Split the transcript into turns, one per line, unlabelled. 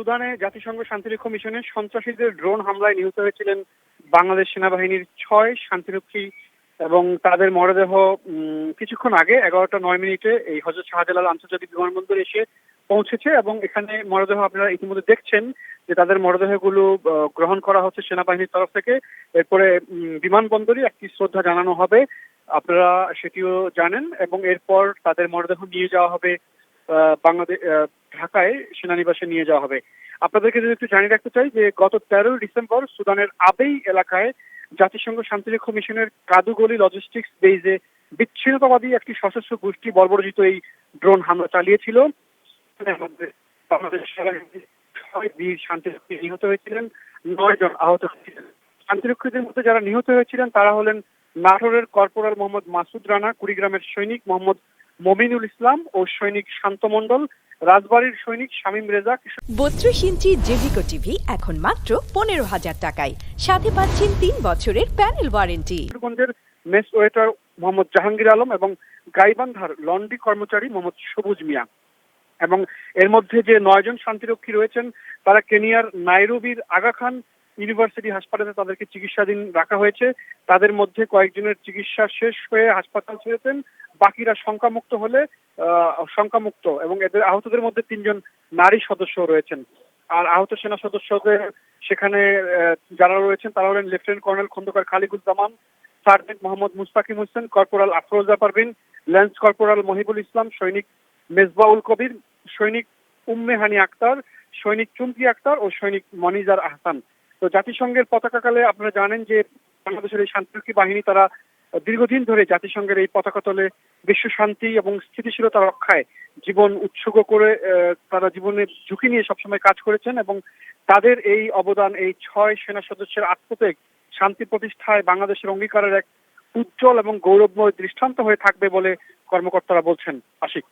সুদানে জাতিসংঘ শান্তিরক্ষা মিশনে সন্ত্রাসীদের ড্রোন হামলায় নিহত হয়েছিলেন বাংলাদেশ সেনাবাহিনীর 6 শান্তিরক্ষী এবং তাদের মরদেহ কিছুক্ষণ আগে 11টা 9 মিনিটে এই হযরত শাহজালাল আন্তর্জাতিক বিমানবন্দরে এসে পৌঁছেছে এবং এখানে মরদেহ আপনারা ইতিমধ্যে দেখছেন যে তাদের মরদেহগুলো গ্রহণ করা হচ্ছে সেনাবাহিনীর তরফ থেকে। এরপরে বিমানবন্দরে একটি শ্রদ্ধা জানানো হবে, আপনারা সেটিও জানেন, এবং এরপর তাদের মরদেহ নিয়ে যাওয়া হবে বাংলাদেশ ঢাকায় সেনানিবাসে নিয়ে যাওয়া হবে। আপনাদেরকে যদি একটু জানিয়ে রাখতে চাই যে গত 13 ডিসেম্বর সুদানের আবেই এলাকায় জাতিসংঘ শান্তিরক্ষা মিশনের কাদুগলি লজিস্টিক্স বেইজে বিচ্ছিন্নতাবাদী একটি সশস্ত্র গোষ্ঠী বর্বরোচিত এই ড্রোন হামলা চালিয়েছিল। বাংলাদেশ সেনাবাহিনীর 6 বীর শান্তিরক্ষী নিহত হয়েছিলেন, 9 জন আহত হয়েছিলেন। শান্তিরক্ষীদের মধ্যে যারা নিহত হয়েছিলেন তারা হলেন নাটোরের কর্পোরাল মোহাম্মদ মাসুদ রানা, কুড়িগ্রামের সৈনিক মোহাম্মদ মমিনুল ইসলাম ও সৈনিক শান্ত মণ্ডল, রাজবাড়ীর সৈনিক শামীম রেজা।
32 ইঞ্চি জেভিকো টিভি এখন মাত্র 15,000 টাকায়, সাথে পাচ্ছেন 3 বছরের প্যানেল ওয়ারেন্টি।
কিশোরগঞ্জের মেস ওয়েটার মোহাম্মদ জাহাঙ্গীর আলম এবং গাইবান্ধার লন্ড্রি কর্মচারী মোহাম্মদ সবুজ মিয়া। এবং এর মধ্যে যে 9 জন শান্তিরক্ষী রয়েছেন তারা কেনিয়ার নাইরোবির আগা খান ইউনিভার্সিটি হাসপাতালে তাদেরকে চিকিৎসাধীন রাখা হয়েছে। তাদের মধ্যে কয়েকজনের চিকিৎসা শেষ হয়ে হাসপাতাল ছেড়েছেন, বাকিরা শঙ্কামুক্ত এবং এদের আহতদের মধ্যে 3 জন নারী সদস্য রয়েছেন। আর আহত সেনা সদস্যদের সেখানে যারা রয়েছেন তারা হলেন lieutenant colonel Khandakar Khaliquzzaman, sergeant Mohammad Mustakim Hossain, corporal Afroza Parvin, lance corporal Mohibul Islam, সৈনিক মেজবাউল কবির, সৈনিক উম্মে হানি আক্তার, সৈনিক চুমকি আক্তার ও সৈনিক মনিজার আহসান। তো জাতিসংঘের পতাকাকালে আপনারা জানেন যে বাংলাদেশের এই শান্তিরক্ষী বাহিনী তারা দীর্ঘদিন ধরে জাতিসংঘের এই পতাকা তলে বিশ্ব শান্তি এবং স্থিতিশীলতা রক্ষায় জীবন উৎসর্গ করে তারা জীবনের ঝুঁকি নিয়ে সবসময় কাজ করেছেন এবং তাদের এই অবদান, এই 6 সেনা সদস্যের আত্মত্যাগ শান্তি প্রতিষ্ঠায় বাংলাদেশের অঙ্গীকারের এক উজ্জ্বল এবং গৌরবময় দৃষ্টান্ত হয়ে থাকবে বলে কর্মকর্তারা বলছেন। আশিক।